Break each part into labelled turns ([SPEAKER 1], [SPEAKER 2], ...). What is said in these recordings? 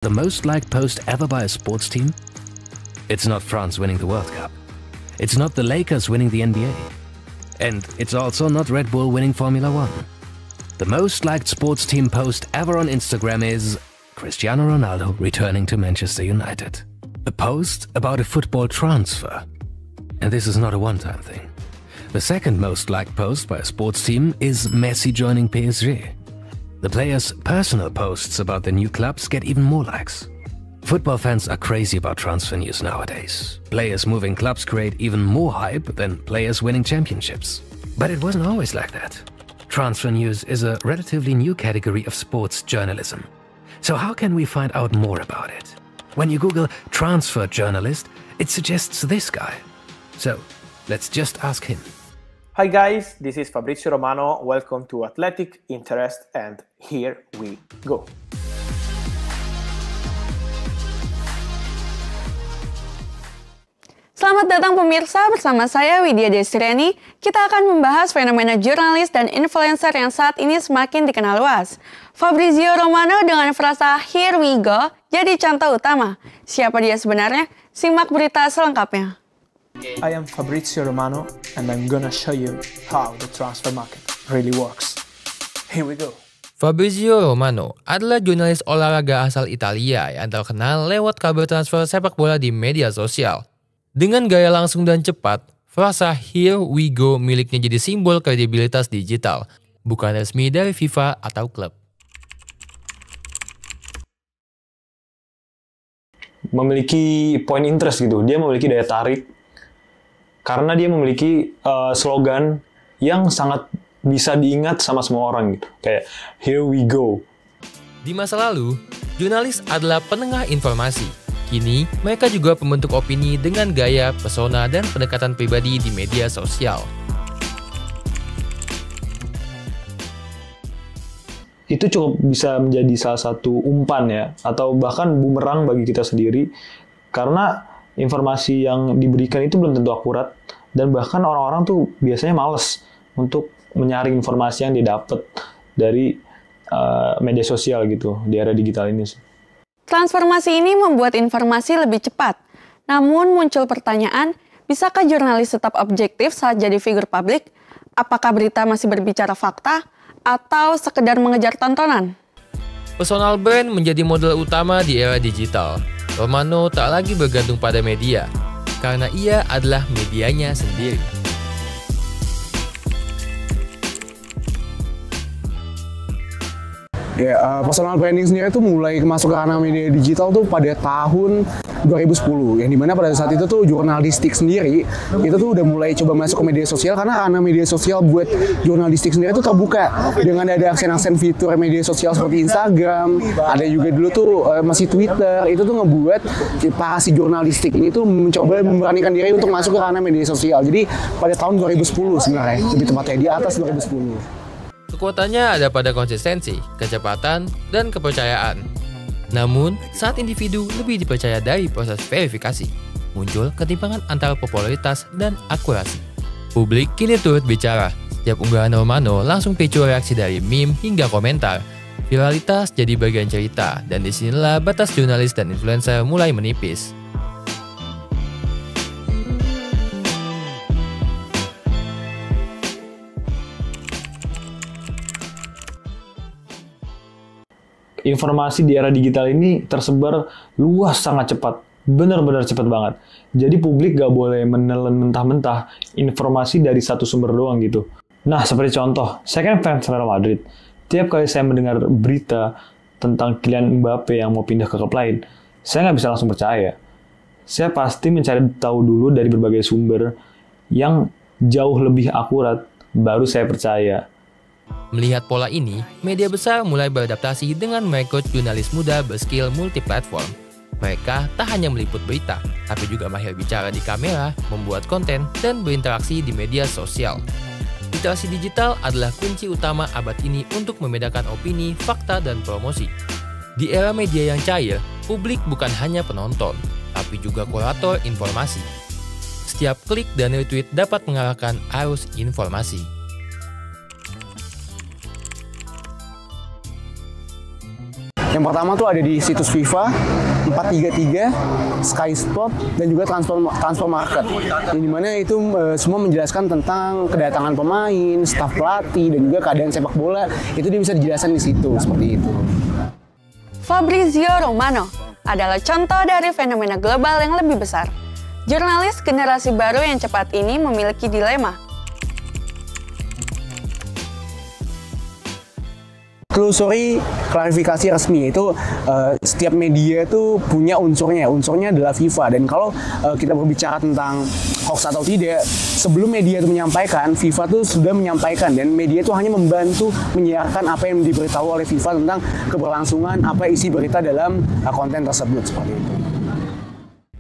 [SPEAKER 1] The most liked post ever by a sports team? It's not France winning the World Cup. It's not the Lakers winning the NBA. And it's also not Red Bull winning Formula One. The most liked sports team post ever on Instagram is Cristiano Ronaldo returning to Manchester United. A post about a football transfer. And this is not a one-time thing. The second most liked post by a sports team is Messi joining PSG. The players' personal posts about the new clubs get even more likes. Football fans are crazy about transfer news nowadays. Players moving clubs create even more hype than players winning championships. But it wasn't always like that. Transfer news is a relatively new category of sports journalism. So how can we find out more about it? When you Google transfer journalist, it suggests this guy. So let's just ask him.
[SPEAKER 2] Hi guys, this is Fabrizio Romano. Welcome to Athletic Interest, and here we go.
[SPEAKER 3] Selamat datang pemirsa, bersama saya Widya Destriani. Kita akan membahas fenomena jurnalis dan influencer yang saat ini semakin dikenal luas. Fabrizio Romano dengan frasa "Here we go" jadi contoh utama. Siapa dia sebenarnya? Simak berita selengkapnya.
[SPEAKER 2] I am Fabrizio Romano and I'm gonna show you how the transfer market really works. Here we go.
[SPEAKER 4] Fabrizio Romano adalah jurnalis olahraga asal Italia yang terkenal lewat kabar transfer sepak bola di media sosial. Dengan gaya langsung dan cepat, frasa "Here we go" miliknya jadi simbol kredibilitas digital, bukan resmi dari FIFA atau klub.
[SPEAKER 5] Memiliki point interest gitu, dia memiliki daya tarik karena dia memiliki slogan yang sangat bisa diingat sama semua orang gitu, kayak "Here we go".
[SPEAKER 4] Di masa lalu, jurnalis adalah penengah informasi. Kini, mereka juga pembentuk opini dengan gaya, pesona, dan pendekatan pribadi di media sosial.
[SPEAKER 5] Itu cukup bisa menjadi salah satu umpan ya, atau bahkan bumerang bagi kita sendiri, karena informasi yang diberikan itu belum tentu akurat, dan bahkan orang-orang tuh biasanya males untuk menyaring informasi yang didapat dari media sosial gitu, di era digital ini sih.
[SPEAKER 3] Transformasi ini membuat informasi lebih cepat. Namun muncul pertanyaan, bisakah jurnalis tetap objektif saat jadi figur publik? Apakah berita masih berbicara fakta atau sekedar mengejar tontonan?
[SPEAKER 4] Personal brand menjadi model utama di era digital. Romano tak lagi bergantung pada media, karena ia adalah medianya sendiri.
[SPEAKER 6] Ya, personal branding sendiri itu mulai masuk ke ranah media digital tuh pada tahun 2010, yang dimana pada saat itu tuh jurnalistik sendiri itu tuh udah mulai coba masuk ke media sosial, karena ranah media sosial buat jurnalistik sendiri itu terbuka dengan ada aksen-aksen fitur media sosial seperti Instagram, ada juga dulu tuh masih Twitter. Itu tuh ngebuat para si jurnalistik ini tuh mencoba memberanikan diri untuk masuk ke ranah media sosial. Jadi pada tahun 2010 sebenarnya, lebih tepatnya di atas 2010.
[SPEAKER 4] Kekuatannya ada pada konsistensi, kecepatan, dan kepercayaan. Namun, saat individu lebih dipercaya dari proses verifikasi, muncul ketimpangan antara popularitas dan akurasi. Publik kini turut bicara. Setiap unggahan Romano langsung picu reaksi dari meme hingga komentar. Viralitas jadi bagian cerita, dan disinilah batas jurnalis dan influencer mulai menipis.
[SPEAKER 5] Informasi di era digital ini tersebar luas sangat cepat, benar-benar cepat banget. Jadi publik gak boleh menelan mentah-mentah informasi dari satu sumber doang gitu. Nah, seperti contoh, saya kan fans Real Madrid. Tiap kali saya mendengar berita tentang Kylian Mbappe yang mau pindah ke klub lain, saya nggak bisa langsung percaya. Saya pasti mencari tahu dulu dari berbagai sumber yang jauh lebih akurat, baru saya percaya.
[SPEAKER 4] Melihat pola ini, media besar mulai beradaptasi dengan merekrut jurnalis muda berskill multiplatform. Mereka tak hanya meliput berita, tapi juga mahir bicara di kamera, membuat konten, dan berinteraksi di media sosial. Literasi digital adalah kunci utama abad ini untuk membedakan opini, fakta, dan promosi. Di era media yang cair, publik bukan hanya penonton, tapi juga kurator informasi. Setiap klik dan retweet dapat mengarahkan arus informasi.
[SPEAKER 6] Yang pertama tuh ada di situs FIFA, 433, Sky Sport, dan juga Transfer Market. Yang dimana itu semua menjelaskan tentang kedatangan pemain, staf pelatih, dan juga keadaan sepak bola. Itu dia bisa dijelaskan di situ, seperti itu.
[SPEAKER 3] Fabrizio Romano adalah contoh dari fenomena global yang lebih besar. Jurnalis generasi baru yang cepat ini memiliki dilema.
[SPEAKER 6] Telusuri klarifikasi resmi, yaitu setiap media itu punya unsurnya adalah FIFA. Dan kalau kita berbicara tentang hoax atau tidak, sebelum media itu menyampaikan, FIFA itu sudah menyampaikan, dan media itu hanya membantu menyiarkan apa yang diberitahu oleh FIFA tentang keberlangsungan apa isi berita dalam konten tersebut, seperti itu.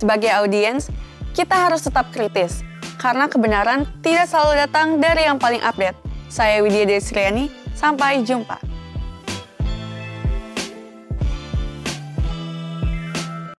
[SPEAKER 3] Sebagai audiens, kita harus tetap kritis, karena kebenaran tidak selalu datang dari yang paling update. Saya Widya Desriani, sampai jumpa.